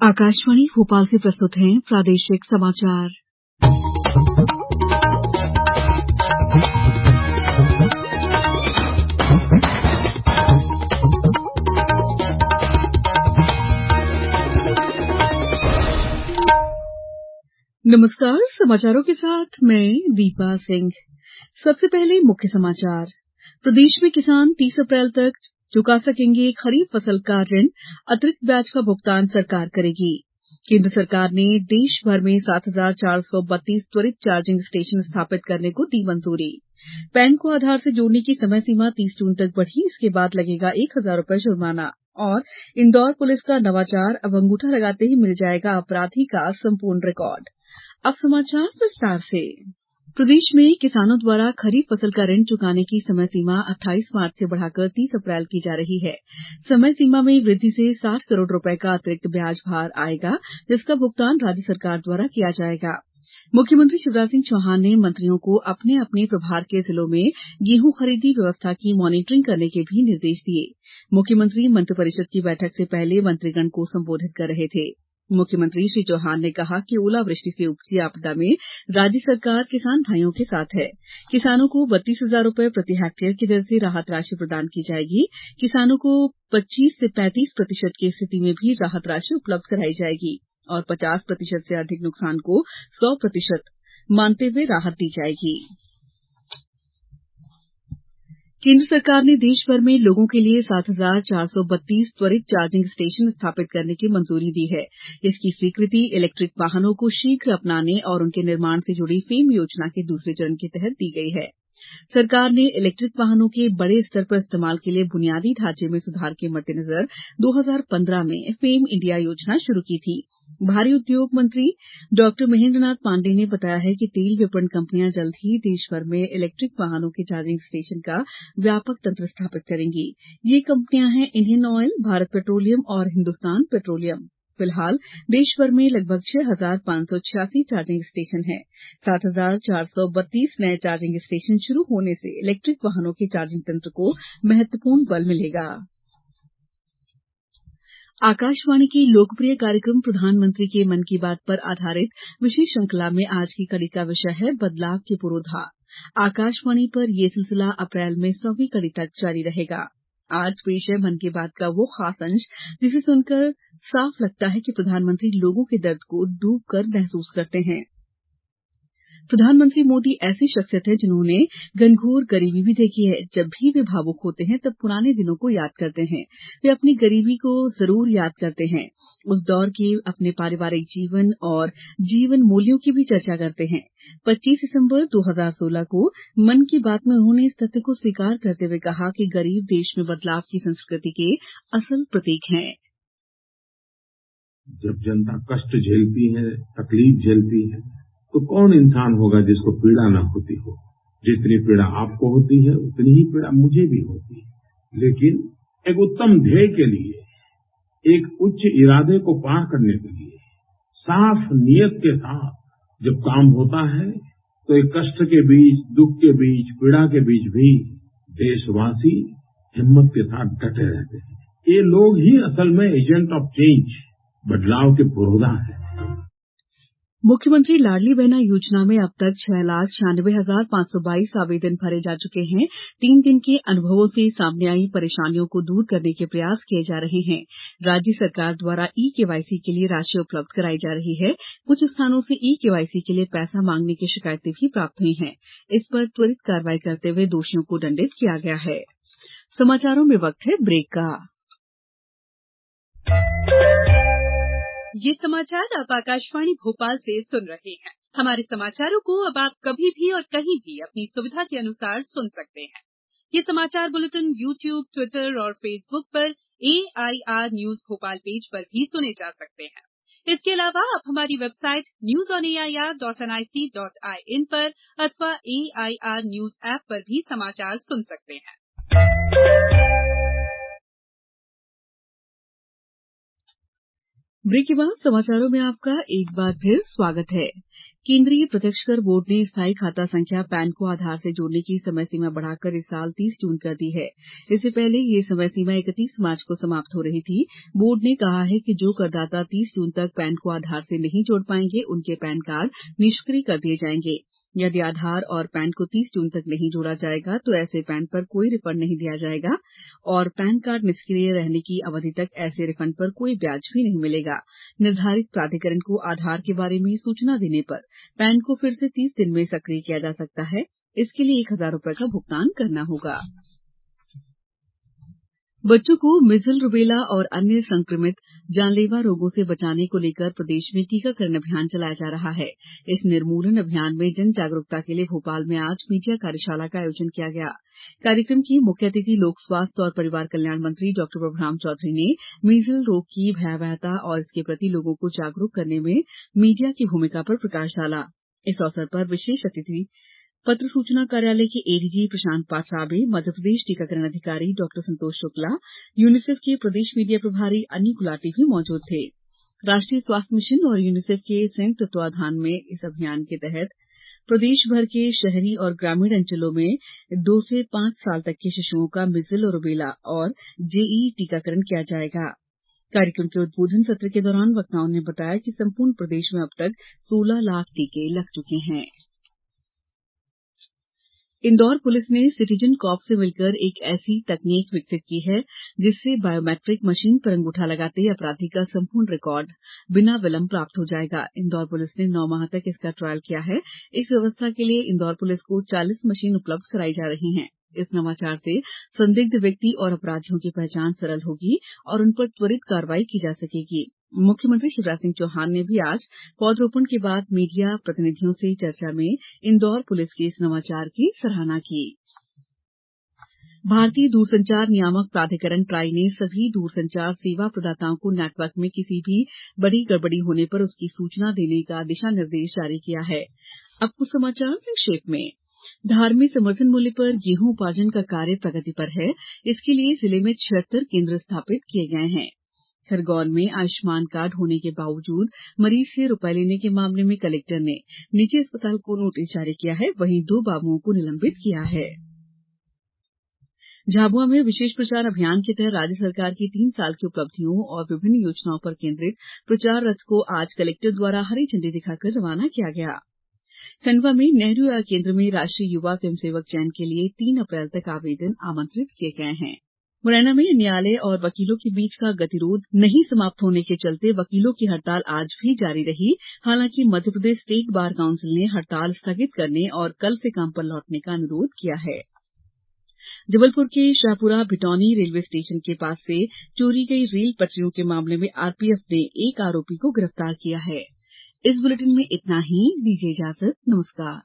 आकाशवाणी भोपाल से प्रस्तुत हैं प्रादेशिक समाचार। नमस्कार, समाचारों के साथ मैं दीपा सिंह। सबसे पहले मुख्य समाचार। प्रदेश में किसान 30 अप्रैल तक चुका सकेंगे खरीफ फसल का ऋण, अतिरिक्त ब्याज का भुगतान सरकार करेगी। केंद्र सरकार ने देश भर में 7,432 त्वरित चार्जिंग स्टेशन स्थापित करने को दी मंजूरी। पैन को आधार से जोड़ने की समय सीमा 30 जून तक बढ़ी, इसके बाद लगेगा 1,000 रुपए जुर्माना। और इंदौर पुलिस का नवाचार, अब अंगूठा लगाते ही मिल जाएगा अपराधी का संपूर्ण रिकॉर्ड। अब समाचार विस्तार से। प्रदेश में किसानों द्वारा खरीफ फसल का ऋण चुकाने की समय सीमा 28 मार्च से बढ़ाकर 30 अप्रैल की जा रही है। समय सीमा में वृद्धि से 60 करोड़ रुपए का अतिरिक्त ब्याज भार आएगा, जिसका भुगतान राज्य सरकार द्वारा किया जाएगा। मुख्यमंत्री शिवराज सिंह चौहान ने मंत्रियों को अपने अपने प्रभार के जिलों में गेहूं खरीदी व्यवस्था की मॉनिटरिंग करने के भी निर्देश दिए। मुख्यमंत्री मंत्रिपरिषद की बैठक से पहले मंत्रिगण को संबोधित कर रहे थे। मुख्यमंत्री श्री चौहान ने कहा कि ओलावृष्टि से उपजी आपदा में राज्य सरकार किसान भाइयों के साथ है। किसानों को 32,000 रुपए प्रति हेक्टेयर की दर से राहत राशि प्रदान की जाएगी। किसानों को 25 से 35% की स्थिति में भी राहत राशि उपलब्ध कराई जाएगी और 50% से अधिक नुकसान को 100% मानते हुए राहत दी जाएगी। केंद्र सरकार ने देश भर में लोगों के लिए 7,432 त्वरित चार्जिंग स्टेशन स्थापित करने की मंजूरी दी है। इसकी स्वीकृति इलेक्ट्रिक वाहनों को शीघ्र अपनाने और उनके निर्माण से जुड़ी फेम योजना के दूसरे चरण के तहत दी गई है। सरकार ने इलेक्ट्रिक वाहनों के बड़े स्तर पर इस्तेमाल के लिए बुनियादी ढांचे में सुधार के मद्देनजर 2015 में फेम इंडिया योजना शुरू की थी। भारी उद्योग मंत्री डॉक्टर महेंद्रनाथ पांडेय ने बताया है कि तेल विपणन कंपनियां जल्द ही देश भर में इलेक्ट्रिक वाहनों के चार्जिंग स्टेशन का व्यापक तंत्र स्थापित करेंगी। ये कंपनियां हैं इंडियन ऑयल, भारत पेट्रोलियम और हिंदुस्तान पेट्रोलियम। फिलहाल देश भर में लगभग 6,586 चार्जिंग स्टेशन हैं। 7,432 नए चार्जिंग स्टेशन शुरू होने से इलेक्ट्रिक वाहनों के चार्जिंग तंत्र को महत्वपूर्ण बल मिलेगा। आकाशवाणी की लोकप्रिय कार्यक्रम प्रधानमंत्री के मन की बात पर आधारित विशेष श्रृंखला में आज की कड़ी का विषय है बदलाव के पुरोधा। आकाशवाणी पर यह सिलसिला अप्रैल में 100वीं कड़ी तक जारी रहेगा। आज पेश है मन की बात का वो खास अंश जिसे सुनकर साफ लगता है कि प्रधानमंत्री लोगों के दर्द को डूब कर महसूस करते हैं। प्रधानमंत्री मोदी ऐसी शख्सियत है जिन्होंने घनघोर गरीबी भी देखी है। जब भी वे भावुक होते हैं तब पुराने दिनों को याद करते हैं। वे अपनी गरीबी को जरूर याद करते हैं। उस दौर के अपने पारिवारिक जीवन और जीवन मूल्यों की भी चर्चा करते हैं। 25 दिसंबर 2016 को मन की बात में उन्होंने इस तथ्य को स्वीकार करते हुए कहा कि गरीब देश में बदलाव की संस्कृति के असल प्रतीक हैं। जब जनता कष्ट झेलती है, तकलीफ झेलती है, तो कौन इंसान होगा जिसको पीड़ा न होती हो। जितनी पीड़ा आपको होती है उतनी ही पीड़ा मुझे भी होती है। लेकिन एक उत्तम ध्येय के लिए, एक उच्च इरादे को पार करने के लिए साफ नियत के साथ जब काम होता है तो एक कष्ट के बीच, दुख के बीच, पीड़ा के बीच भी देशवासी हिम्मत के साथ डटे रहते हैं। ये लोग ही असल में एजेंट ऑफ चेंज, बदलाव के पुरोधा है। मुख्यमंत्री लाडली बहना योजना में अब तक 6,96,522 आवेदन भरे जा चुके हैं। 3 दिन के अनुभवों से सामने आई परेशानियों को दूर करने के प्रयास किए जा रहे हैं। राज्य सरकार द्वारा ई-केवाईसी के लिए राशि उपलब्ध कराई जा रही है। कुछ स्थानों से ई-केवाईसी के लिए पैसा मांगने की शिकायतें भी प्राप्त हुई हैं। इस पर त्वरित कार्रवाई करते हुए दोषियों को दंडित किया गया है। समाचारों में वक्त है ब्रेक का। ये समाचार आप आकाशवाणी भोपाल से सुन रहे हैं। हमारे समाचारों को अब आप कभी भी और कहीं भी अपनी सुविधा के अनुसार सुन सकते हैं। ये समाचार बुलेटिन YouTube, ट्विटर और फेसबुक पर AIR न्यूज भोपाल पेज पर भी सुने जा सकते हैं। इसके अलावा आप हमारी वेबसाइट newsonair.nic.in पर अथवा AIR न्यूज ऐप पर भी समाचार सुन सकते हैं। ब्रेक के बाद समाचारों में आपका एक बार फिर स्वागत है। केंद्रीय प्रत्यक्ष कर बोर्ड ने स्थायी खाता संख्या पैन को आधार से जोड़ने की समय सीमा बढ़ाकर इस साल 30 जून कर दी है। इससे पहले ये समय सीमा 31 मार्च को समाप्त हो रही थी। बोर्ड ने कहा है कि जो करदाता 30 जून तक पैन को आधार से नहीं जोड़ पाएंगे, उनके पैन कार्ड निष्क्रिय कर दिए जाएंगे। यदि आधार और पैन को 30 जून तक नहीं जोड़ा जाएगा तो ऐसे पैन पर कोई रिफंड नहीं दिया जाएगा और पैन कार्ड निष्क्रिय रहने की अवधि तक ऐसे रिफंड पर कोई ब्याज भी नहीं मिलेगा। निर्धारित प्राधिकरण को आधार के बारे में सूचना देने पर पैन को फिर से 30 दिन में सक्रिय किया जा सकता है। इसके लिए 1,000 रुपए का भुगतान करना होगा। बच्चों को मीजल, रूबेला और अन्य संक्रमित जानलेवा रोगों से बचाने को लेकर प्रदेश में टीकाकरण अभियान चलाया जा रहा है। इस निर्मूलन अभियान में जन जागरूकता के लिए भोपाल में आज मीडिया कार्यशाला का आयोजन किया गया। कार्यक्रम की मुख्य अतिथि लोक स्वास्थ्य और परिवार कल्याण मंत्री डॉ प्रभुराम चौधरी ने मीजल रोग की भयावहता और इसके प्रति लोगों को जागरूक करने में मीडिया की भूमिका पर प्रकाश डाला। इस अवसर पर विशेष अतिथि पत्र सूचना कार्यालय के एडीजी प्रशांत पाठराबे, मध्यप्रदेश टीकाकरण अधिकारी डॉ संतोष शुक्ला, यूनिसेफ के प्रदेश मीडिया प्रभारी अनी गुलाटी भी मौजूद थे। राष्ट्रीय स्वास्थ्य मिशन और यूनिसेफ के संयुक्त तत्वावधान में इस अभियान के तहत प्रदेश भर के शहरी और ग्रामीण अंचलों में 2 से 5 साल तक के शिशुओं का मीजल और रूबेला और जेईई टीकाकरण किया जाएगा। कार्यक्रम के उद्बोधन सत्र के दौरान वक्ताओं ने बताया कि संपूर्ण प्रदेश में अब तक 16 लाख टीके लग चुके हैं। इंदौर पुलिस ने सिटीजन कॉप से मिलकर एक ऐसी तकनीक विकसित की है जिससे बायोमेट्रिक मशीन पर अंगूठा लगाते ही अपराधी का संपूर्ण रिकॉर्ड बिना विलंब प्राप्त हो जाएगा। इंदौर पुलिस ने 9 माह तक इसका ट्रायल किया है। इस व्यवस्था के लिए इंदौर पुलिस को 40 मशीन उपलब्ध कराई जा रही हैं। इस नवाचार से संदिग्ध व्यक्ति और अपराधियों की पहचान सरल होगी और उन पर त्वरित कार्रवाई की जा सकेगी। मुख्यमंत्री शिवराज सिंह चौहान ने भी आज पौधरोपण के बाद मीडिया प्रतिनिधियों से चर्चा में इंदौर पुलिस के इस नवाचार की सराहना की। भारतीय दूरसंचार नियामक प्राधिकरण ट्राई ने सभी दूरसंचार सेवा प्रदाताओं को नेटवर्क में किसी भी बड़ी गड़बड़ी होने पर उसकी सूचना देने का दिशा निर्देश जारी किया है। अब कुछ समाचार संक्षेप में। धार में समर्थन मूल्य पर गेहूं उपार्जन का कार्य प्रगति पर है। इसके लिए जिले में 76 केंद्र स्थापित किए गए हैं। खरगौन में आयुष्मान कार्ड होने के बावजूद मरीज से रुपए लेने के मामले में कलेक्टर ने निजी अस्पताल को नोटिस जारी किया है। वहीं 2 बाबुओं को निलंबित किया है। झाबुआ में विशेष प्रचार अभियान के तहत राज्य सरकार की 3 साल की उपलब्धियों और विभिन्न योजनाओं पर केंद्रित प्रचार रथ को आज कलेक्टर द्वारा हरी झंडी दिखाकर रवाना किया गया। खंडवा में नेहरू युवा केंद्र में राष्ट्रीय युवा स्वयंसेवक चयन के लिए 3 अप्रैल तक आवेदन आमंत्रित किए गए हैं। मुरैना में न्यायालय और वकीलों के बीच का गतिरोध नहीं समाप्त होने के चलते वकीलों की हड़ताल आज भी जारी रही। हालांकि मध्यप्रदेश स्टेट बार काउंसिल ने हड़ताल स्थगित करने और कल से काम पर लौटने का अनुरोध किया है। जबलपुर के शाहपुरा भिटौनी रेलवे स्टेशन के पास से चोरी गई रेल पटरियों के मामले में आरपीएफ ने एक आरोपी को गिरफ्तार किया है। इस बुलेटिन में इतना ही। दीजिए इजाजत। नमस्कार।